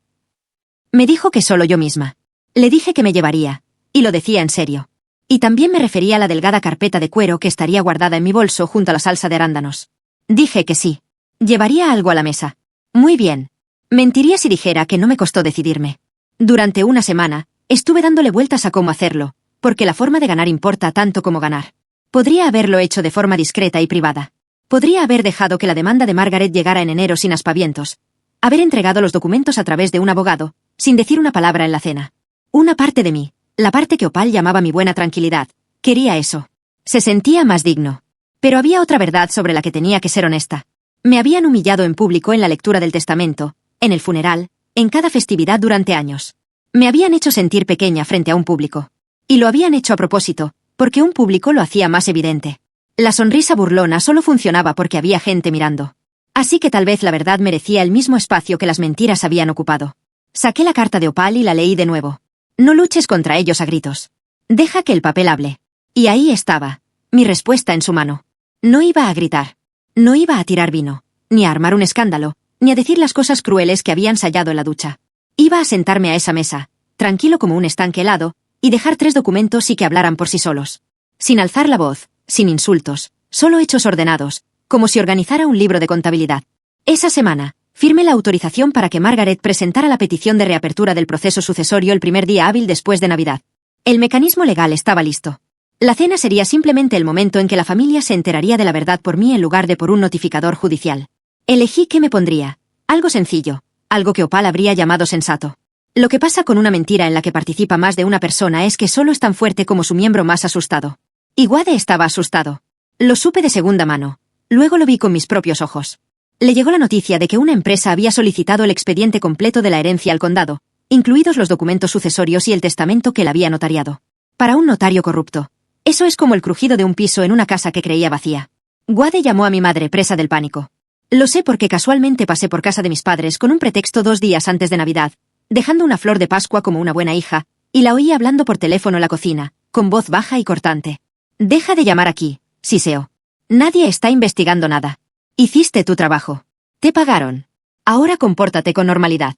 Me dijo que solo yo misma. Le dije que me llevaría, y lo decía en serio. Y también me refería a la delgada carpeta de cuero que estaría guardada en mi bolso junto a la salsa de arándanos. Dije que sí. Llevaría algo a la mesa. Muy bien. Mentiría si dijera que no me costó decidirme. Durante una semana, estuve dándole vueltas a cómo hacerlo, porque la forma de ganar importa tanto como ganar. Podría haberlo hecho de forma discreta y privada. Podría haber dejado que la demanda de Margaret llegara en enero sin aspavientos. Haber entregado los documentos a través de un abogado, sin decir una palabra en la cena. Una parte de mí, la parte que Opal llamaba mi buena tranquilidad, quería eso. Se sentía más digno. Pero había otra verdad sobre la que tenía que ser honesta. Me habían humillado en público en la lectura del testamento, en el funeral, en cada festividad durante años. Me habían hecho sentir pequeña frente a un público. Y lo habían hecho a propósito, porque un público lo hacía más evidente. La sonrisa burlona solo funcionaba porque había gente mirando. Así que tal vez la verdad merecía el mismo espacio que las mentiras habían ocupado. Saqué la carta de Opal y la leí de nuevo. No luches contra ellos a gritos. Deja que el papel hable. Y ahí estaba, mi respuesta en su mano. No iba a gritar. No iba a tirar vino, ni a armar un escándalo, ni a decir las cosas crueles que había ensayado en la ducha. Iba a sentarme a esa mesa, tranquilo como un estanque helado, y dejar 3 documentos y que hablaran por sí solos. Sin alzar la voz, sin insultos, solo hechos ordenados, como si organizara un libro de contabilidad. Esa semana, firmé la autorización para que Margaret presentara la petición de reapertura del proceso sucesorio el primer día hábil después de Navidad. El mecanismo legal estaba listo. La cena sería simplemente el momento en que la familia se enteraría de la verdad por mí en lugar de por un notificador judicial. Elegí qué me pondría. Algo sencillo, algo que Opal habría llamado sensato. Lo que pasa con una mentira en la que participa más de una persona es que solo es tan fuerte como su miembro más asustado. Y Wade estaba asustado. Lo supe de segunda mano. Luego lo vi con mis propios ojos. Le llegó la noticia de que una empresa había solicitado el expediente completo de la herencia al condado, incluidos los documentos sucesorios y el testamento que él había notariado. Para un notario corrupto. Eso es como el crujido de un piso en una casa que creía vacía. Wade llamó a mi madre presa del pánico. Lo sé porque casualmente pasé por casa de mis padres con un pretexto 2 días antes de Navidad, dejando una flor de Pascua como una buena hija, y la oí hablando por teléfono en la cocina, con voz baja y cortante. «Deja de llamar aquí», siseó. «Nadie está investigando nada. Hiciste tu trabajo. Te pagaron. Ahora compórtate con normalidad».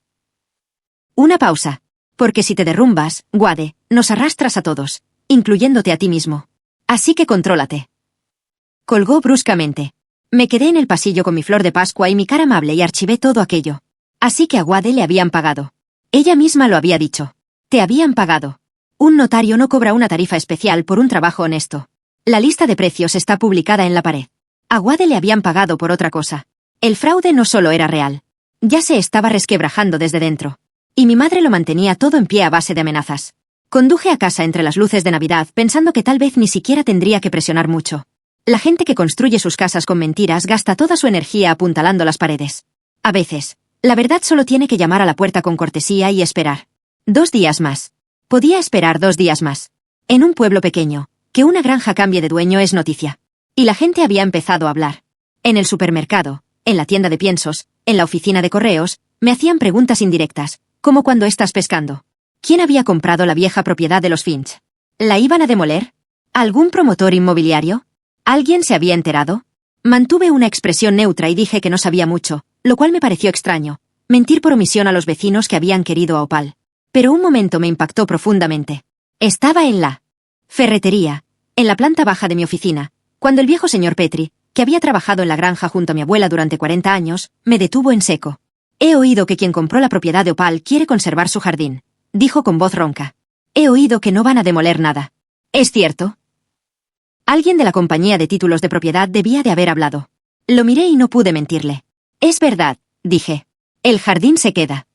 Una pausa. «Porque si te derrumbas, Wade, nos arrastras a todos, incluyéndote a ti mismo. Así que contrólate». Colgó bruscamente. Me quedé en el pasillo con mi flor de Pascua y mi cara amable y archivé todo aquello. Así que a Wade le habían pagado. Ella misma lo había dicho. Te habían pagado. Un notario no cobra una tarifa especial por un trabajo honesto. La lista de precios está publicada en la pared. A Wade le habían pagado por otra cosa. El fraude no solo era real. Ya se estaba resquebrajando desde dentro. Y mi madre lo mantenía todo en pie a base de amenazas. Conduje a casa entre las luces de Navidad pensando que tal vez ni siquiera tendría que presionar mucho. La gente que construye sus casas con mentiras gasta toda su energía apuntalando las paredes. A veces, la verdad solo tiene que llamar a la puerta con cortesía y esperar. 2 días más. Podía esperar 2 días más. En un pueblo pequeño, que una granja cambie de dueño es noticia. Y la gente había empezado a hablar. En el supermercado, en la tienda de piensos, en la oficina de correos, me hacían preguntas indirectas, como cuando estás pescando. ¿Quién había comprado la vieja propiedad de los Finch? ¿La iban a demoler? ¿Algún promotor inmobiliario? ¿Alguien se había enterado? Mantuve una expresión neutra y dije que no sabía mucho, lo cual me pareció extraño. Mentir por omisión a los vecinos que habían querido a Opal. Pero un momento me impactó profundamente. Estaba en la ferretería, en la planta baja de mi oficina, cuando el viejo señor Petrie, que había trabajado en la granja junto a mi abuela durante 40 años, me detuvo en seco. «He oído que quien compró la propiedad de Opal quiere conservar su jardín», dijo con voz ronca. «He oído que no van a demoler nada. ¿Es cierto?» Alguien de la compañía de títulos de propiedad debía de haber hablado. Lo miré y no pude mentirle. «Es verdad», dije. «El jardín se queda».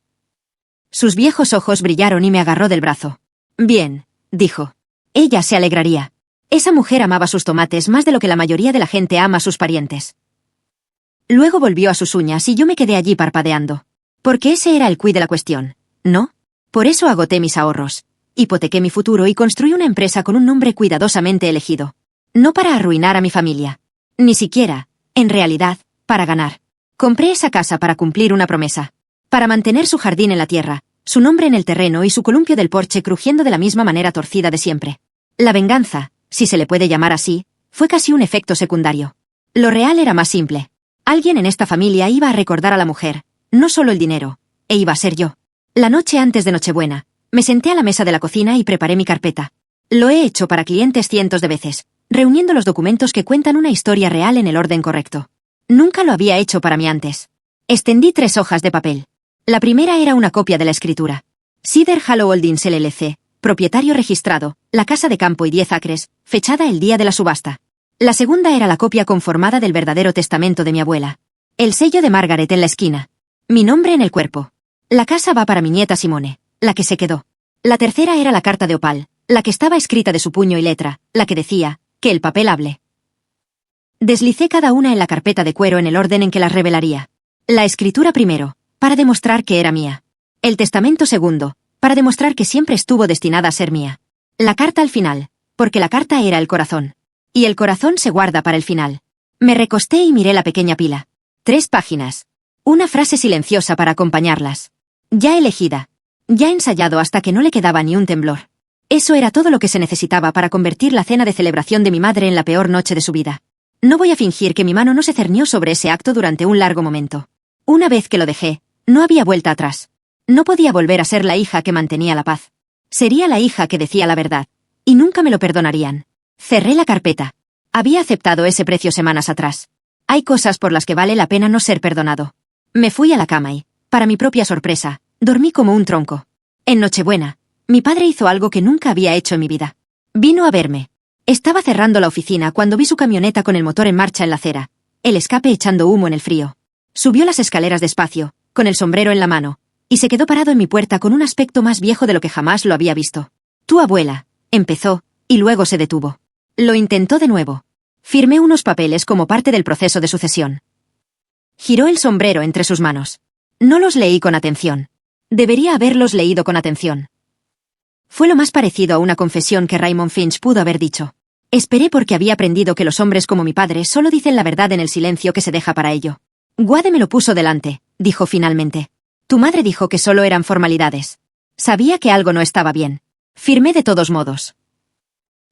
Sus viejos ojos brillaron y me agarró del brazo. «Bien», dijo. «Ella se alegraría. Esa mujer amaba sus tomates más de lo que la mayoría de la gente ama a sus parientes». Luego volvió a sus uñas y yo me quedé allí parpadeando. Porque ese era el quid de la cuestión, ¿no? Por eso agoté mis ahorros. Hipotequé mi futuro y construí una empresa con un nombre cuidadosamente elegido. No para arruinar a mi familia. Ni siquiera, en realidad, para ganar. Compré esa casa para cumplir una promesa. Para mantener su jardín en la tierra, su nombre en el terreno y su columpio del porche crujiendo de la misma manera torcida de siempre. La venganza, si se le puede llamar así, fue casi un efecto secundario. Lo real era más simple. Alguien en esta familia iba a recordar a la mujer, no solo el dinero, e iba a ser yo. La noche antes de Nochebuena, me senté a la mesa de la cocina y preparé mi carpeta. Lo he hecho para clientes cientos de veces, reuniendo los documentos que cuentan una historia real en el orden correcto. Nunca lo había hecho para mí antes. Extendí 3 hojas de papel. La primera era una copia de la escritura. Cedar Hollow Holdings LLC, propietario registrado, la casa de campo y 10 acres, fechada el día de la subasta. La segunda era la copia conformada del verdadero testamento de mi abuela. El sello de Margaret en la esquina. Mi nombre en el cuerpo. La casa va para mi nieta Simone, la que se quedó. La tercera era la carta de Opal, la que estaba escrita de su puño y letra, la que decía, que el papel hable. Deslicé cada una en la carpeta de cuero en el orden en que las revelaría. La escritura primero, para demostrar que era mía. El testamento segundo, para demostrar que siempre estuvo destinada a ser mía. La carta al final, porque la carta era el corazón. Y el corazón se guarda para el final. Me recosté y miré la pequeña pila. 3 páginas. Una frase silenciosa para acompañarlas. Ya elegida. Ya ensayado hasta que no le quedaba ni un temblor. Eso era todo lo que se necesitaba para convertir la cena de celebración de mi madre en la peor noche de su vida. No voy a fingir que mi mano no se cernió sobre ese acto durante un largo momento. Una vez que lo dejé, no había vuelta atrás. No podía volver a ser la hija que mantenía la paz. Sería la hija que decía la verdad. Y nunca me lo perdonarían. Cerré la carpeta. Había aceptado ese precio semanas atrás. Hay cosas por las que vale la pena no ser perdonado. Me fui a la cama y, para mi propia sorpresa, dormí como un tronco. En Nochebuena, mi padre hizo algo que nunca había hecho en mi vida. Vino a verme. Estaba cerrando la oficina cuando vi su camioneta con el motor en marcha en la acera, el escape echando humo en el frío. Subió las escaleras despacio, con el sombrero en la mano, y se quedó parado en mi puerta con un aspecto más viejo de lo que jamás lo había visto. «Tu abuela», empezó, y luego se detuvo. Lo intentó de nuevo. Firmé unos papeles como parte del proceso de sucesión. Giró el sombrero entre sus manos. No los leí con atención. Debería haberlos leído con atención. Fue lo más parecido a una confesión que Raymond Finch pudo haber dicho. Esperé porque había aprendido que los hombres como mi padre solo dicen la verdad en el silencio que se deja para ello. Wade me lo puso delante, dijo finalmente. Tu madre dijo que solo eran formalidades. Sabía que algo no estaba bien. Firmé de todos modos.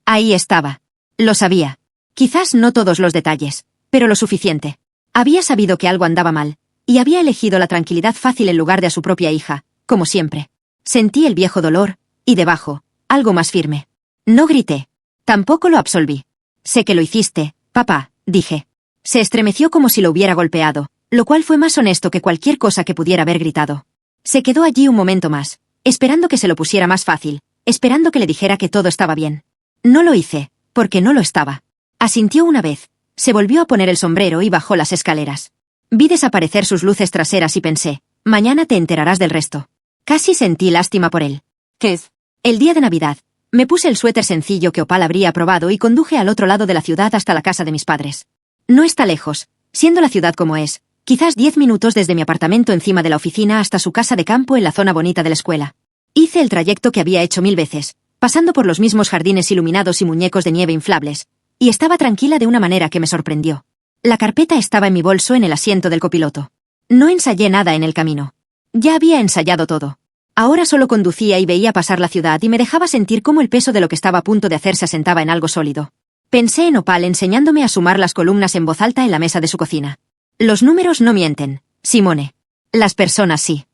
Ahí estaba. Lo sabía. Quizás no todos los detalles, pero lo suficiente. Había sabido que algo andaba mal, y había elegido la tranquilidad fácil en lugar de a su propia hija, como siempre. Sentí el viejo dolor, y debajo, algo más firme. No grité. Tampoco lo absolví. Sé que lo hiciste, papá, dije. Se estremeció como si lo hubiera golpeado, lo cual fue más honesto que cualquier cosa que pudiera haber gritado. Se quedó allí un momento más, esperando que se lo pusiera más fácil, esperando que le dijera que todo estaba bien. No lo hice, porque no lo estaba. Asintió una vez, se volvió a poner el sombrero y bajó las escaleras. Vi desaparecer sus luces traseras y pensé, mañana te enterarás del resto. Casi sentí lástima por él. ¿Qué es? El día de Navidad, me puse el suéter sencillo que Opal habría probado y conduje al otro lado de la ciudad hasta la casa de mis padres. No está lejos, siendo la ciudad como es, quizás 10 minutos desde mi apartamento encima de la oficina hasta su casa de campo en la zona bonita de la escuela. Hice el trayecto que había hecho 1000 veces, pasando por los mismos jardines iluminados y muñecos de nieve inflables, y estaba tranquila de una manera que me sorprendió. La carpeta estaba en mi bolso en el asiento del copiloto. No ensayé nada en el camino. Ya había ensayado todo. Ahora solo conducía y veía pasar la ciudad y me dejaba sentir cómo el peso de lo que estaba a punto de hacer se asentaba en algo sólido. Pensé en Opal enseñándome a sumar las columnas en voz alta en la mesa de su cocina. Los números no mienten, Simone. Las personas sí.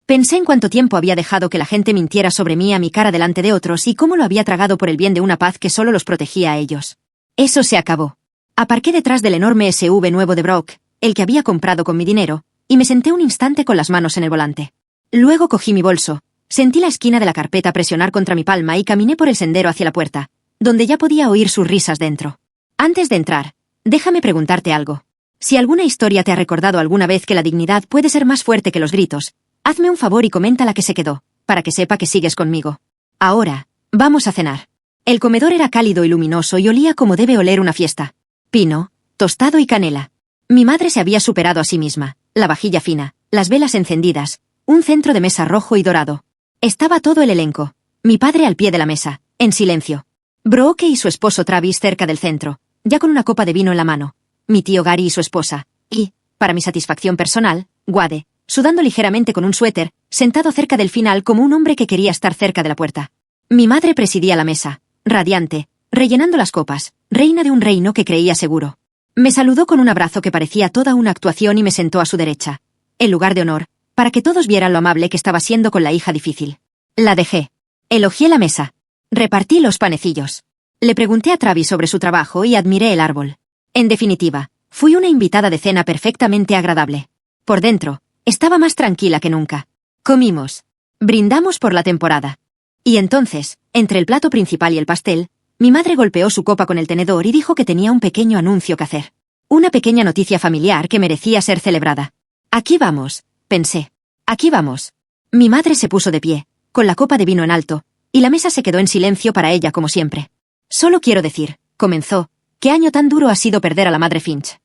Pensé en cuánto tiempo había dejado que la gente mintiera sobre mí a mi cara delante de otros y cómo lo había tragado por el bien de una paz que solo los protegía a ellos. Eso se acabó. Aparqué detrás del enorme SUV nuevo de Brock, el que había comprado con mi dinero, y me senté un instante con las manos en el volante. Luego cogí mi bolso, sentí la esquina de la carpeta presionar contra mi palma y caminé por el sendero hacia la puerta, donde ya podía oír sus risas dentro. Antes de entrar, déjame preguntarte algo. Si alguna historia te ha recordado alguna vez que la dignidad puede ser más fuerte que los gritos, hazme un favor y comenta la que se quedó, para que sepa que sigues conmigo. Ahora, vamos a cenar. El comedor era cálido y luminoso y olía como debe oler una fiesta. Pino, tostado y canela. Mi madre se había superado a sí misma, la vajilla fina, las velas encendidas, un centro de mesa rojo y dorado. Estaba todo el elenco. Mi padre al pie de la mesa, en silencio. Brooke y su esposo Travis cerca del centro, ya con una copa de vino en la mano. Mi tío Gary y su esposa, y, para mi satisfacción personal, Wade, sudando ligeramente con un suéter, sentado cerca del final como un hombre que quería estar cerca de la puerta. Mi madre presidía la mesa, radiante, rellenando las copas, reina de un reino que creía seguro. Me saludó con un abrazo que parecía toda una actuación y me sentó a su derecha, en lugar de honor, para que todos vieran lo amable que estaba siendo con la hija difícil. La dejé. Elogié la mesa. Repartí los panecillos. Le pregunté a Travis sobre su trabajo y admiré el árbol. En definitiva, fui una invitada de cena perfectamente agradable. Por dentro, estaba más tranquila que nunca. Comimos. Brindamos por la temporada. Y entonces, entre el plato principal y el pastel, mi madre golpeó su copa con el tenedor y dijo que tenía un pequeño anuncio que hacer. Una pequeña noticia familiar que merecía ser celebrada. Aquí vamos, pensé. Aquí vamos. Mi madre se puso de pie, con la copa de vino en alto, y la mesa se quedó en silencio para ella como siempre. Solo quiero decir, comenzó, qué año tan duro ha sido perder a la madre Finch.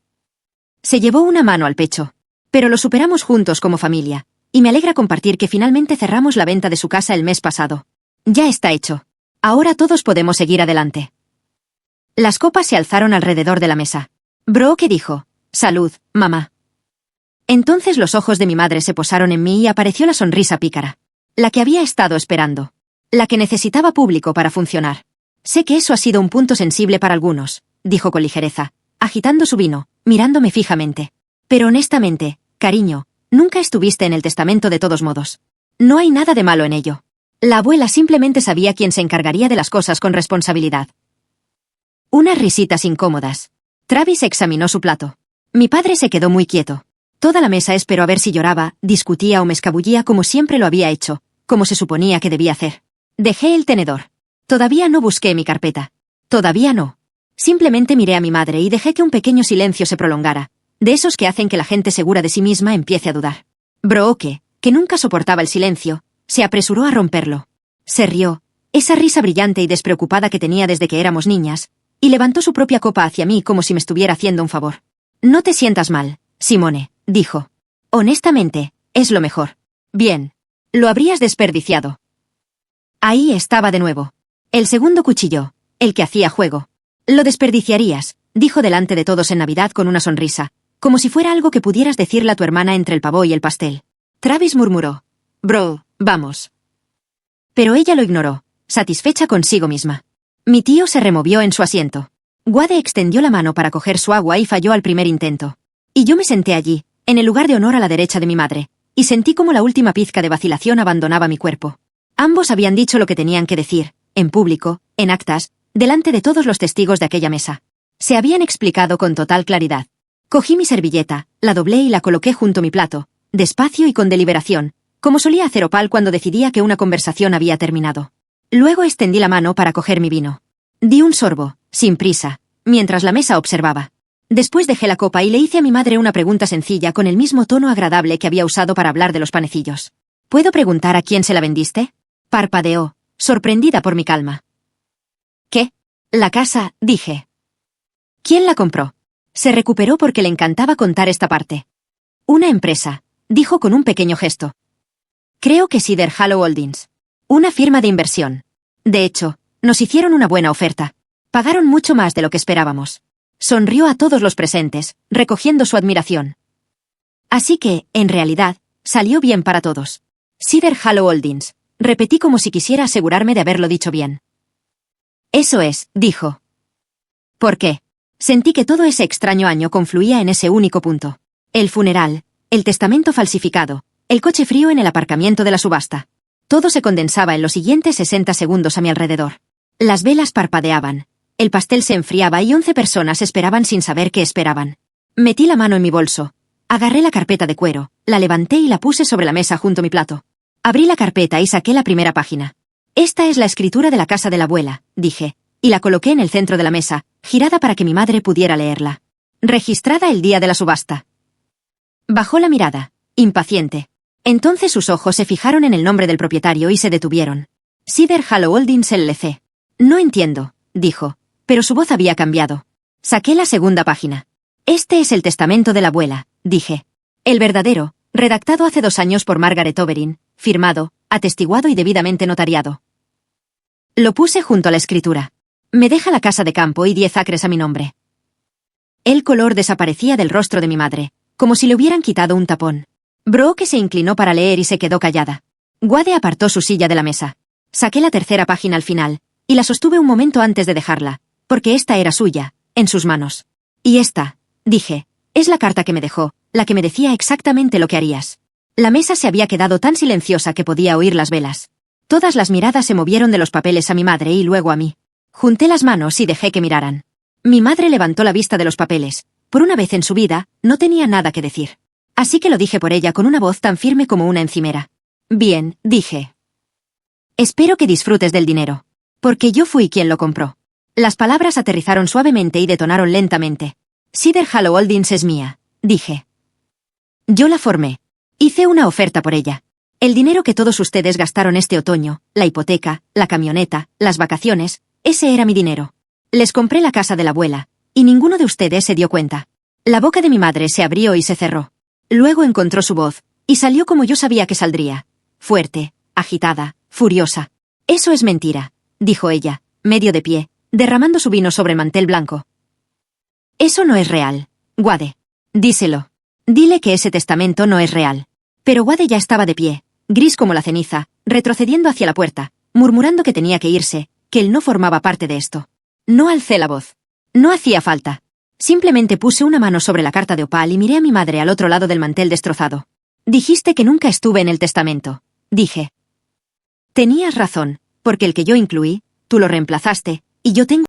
Se llevó una mano al pecho. Pero lo superamos juntos como familia, y me alegra compartir que finalmente cerramos la venta de su casa el mes pasado. Ya está hecho. Ahora todos podemos seguir adelante. Las copas se alzaron alrededor de la mesa. Brooke dijo, salud, mamá. Entonces los ojos de mi madre se posaron en mí y apareció la sonrisa pícara. La que había estado esperando. La que necesitaba público para funcionar. Sé que eso ha sido un punto sensible para algunos, dijo con ligereza, agitando su vino, mirándome fijamente. Pero honestamente, cariño, nunca estuviste en el testamento de todos modos. No hay nada de malo en ello. La abuela simplemente sabía quién se encargaría de las cosas con responsabilidad. Unas risitas incómodas. Travis examinó su plato. Mi padre se quedó muy quieto. Toda la mesa esperó a ver si lloraba, discutía o me escabullía como siempre lo había hecho, como se suponía que debía hacer. Dejé el tenedor. Todavía no busqué mi carpeta. Todavía no. Simplemente miré a mi madre y dejé que un pequeño silencio se prolongara, de esos que hacen que la gente segura de sí misma empiece a dudar. Brooke, que nunca soportaba el silencio, se apresuró a romperlo. Se rió, esa risa brillante y despreocupada que tenía desde que éramos niñas, y levantó su propia copa hacia mí como si me estuviera haciendo un favor. No te sientas mal, Simone, dijo. Honestamente, es lo mejor. Bien. Lo habrías desperdiciado. Ahí estaba de nuevo. El segundo cuchillo, el que hacía juego. Lo desperdiciarías, dijo delante de todos en Navidad con una sonrisa, como si fuera algo que pudieras decirle a tu hermana entre el pavó y el pastel. Travis murmuró. Bro, vamos. Pero ella lo ignoró, satisfecha consigo misma. Mi tío se removió en su asiento. Wade extendió la mano para coger su agua y falló al primer intento. Y yo me senté allí, en el lugar de honor a la derecha de mi madre, y sentí como la última pizca de vacilación abandonaba mi cuerpo. Ambos habían dicho lo que tenían que decir, en público, en actas, delante de todos los testigos de aquella mesa. Se habían explicado con total claridad. Cogí mi servilleta, la doblé y la coloqué junto a mi plato, despacio y con deliberación, como solía hacer Opal cuando decidía que una conversación había terminado. Luego extendí la mano para coger mi vino. Di un sorbo, sin prisa, mientras la mesa observaba. Después dejé la copa y le hice a mi madre una pregunta sencilla con el mismo tono agradable que había usado para hablar de los panecillos. ¿Puedo preguntar a quién se la vendiste? Parpadeó, sorprendida por mi calma. ¿Qué? La casa, dije. ¿Quién la compró? Se recuperó porque le encantaba contar esta parte. Una empresa, dijo con un pequeño gesto. Creo que Cedar Hollow Holdings. Una firma de inversión. De hecho, nos hicieron una buena oferta. Pagaron mucho más de lo que esperábamos. Sonrió a todos los presentes, recogiendo su admiración. Así que, en realidad, salió bien para todos. Cedar Hollow Holdings, repetí como si quisiera asegurarme de haberlo dicho bien. Eso es, dijo. ¿Por qué? Sentí que todo ese extraño año confluía en ese único punto. El funeral, el testamento falsificado, el coche frío en el aparcamiento de la subasta. Todo se condensaba en los siguientes 60 segundos a mi alrededor. Las velas parpadeaban, el pastel se enfriaba y 11 personas esperaban sin saber qué esperaban. Metí la mano en mi bolso, agarré la carpeta de cuero, la levanté y la puse sobre la mesa junto a mi plato. Abrí la carpeta y saqué la primera página. Esta es la escritura de la casa de la abuela, dije, y la coloqué en el centro de la mesa, girada para que mi madre pudiera leerla. Registrada el día de la subasta. Bajó la mirada, impaciente. Entonces sus ojos se fijaron en el nombre del propietario y se detuvieron. Cedar Hollow Holdings LLC. No entiendo, dijo, pero su voz había cambiado. Saqué la segunda página. Este es el testamento de la abuela, dije. El verdadero, redactado hace 2 años por Margaret Overin, firmado, atestiguado y debidamente notariado. Lo puse junto a la escritura. Me deja la casa de campo y 10 acres a mi nombre. El color desaparecía del rostro de mi madre, como si le hubieran quitado un tapón. Brooke se inclinó para leer y se quedó callada. Wade apartó su silla de la mesa. Saqué la tercera página al final, y la sostuve un momento antes de dejarla, porque esta era suya, en sus manos. Y esta, dije, es la carta que me dejó, la que me decía exactamente lo que harías. La mesa se había quedado tan silenciosa que podía oír las velas. Todas las miradas se movieron de los papeles a mi madre y luego a mí. Junté las manos y dejé que miraran. Mi madre levantó la vista de los papeles. Por una vez en su vida, no tenía nada que decir. Así que lo dije por ella con una voz tan firme como una encimera. Bien, dije. Espero que disfrutes del dinero. Porque yo fui quien lo compró. Las palabras aterrizaron suavemente y detonaron lentamente. Cedar Hollow Holdings es mía, dije. Yo la formé. Hice una oferta por ella. El dinero que todos ustedes gastaron este otoño, la hipoteca, la camioneta, las vacaciones, ese era mi dinero. Les compré la casa de la abuela, y ninguno de ustedes se dio cuenta. La boca de mi madre se abrió y se cerró. Luego encontró su voz, y salió como yo sabía que saldría. Fuerte, agitada, furiosa. Eso es mentira, dijo ella, medio de pie, derramando su vino sobre el mantel blanco. Eso no es real, Wade. Díselo. Dile que ese testamento no es real. Pero Wade ya estaba de pie, gris como la ceniza, retrocediendo hacia la puerta, murmurando que tenía que irse, que él no formaba parte de esto. No alcé la voz. No hacía falta. Simplemente puse una mano sobre la carta de Opal y miré a mi madre al otro lado del mantel destrozado. Dijiste que nunca estuve en el testamento, dije. Tenías razón, porque el que yo incluí, tú lo reemplazaste, y yo tengo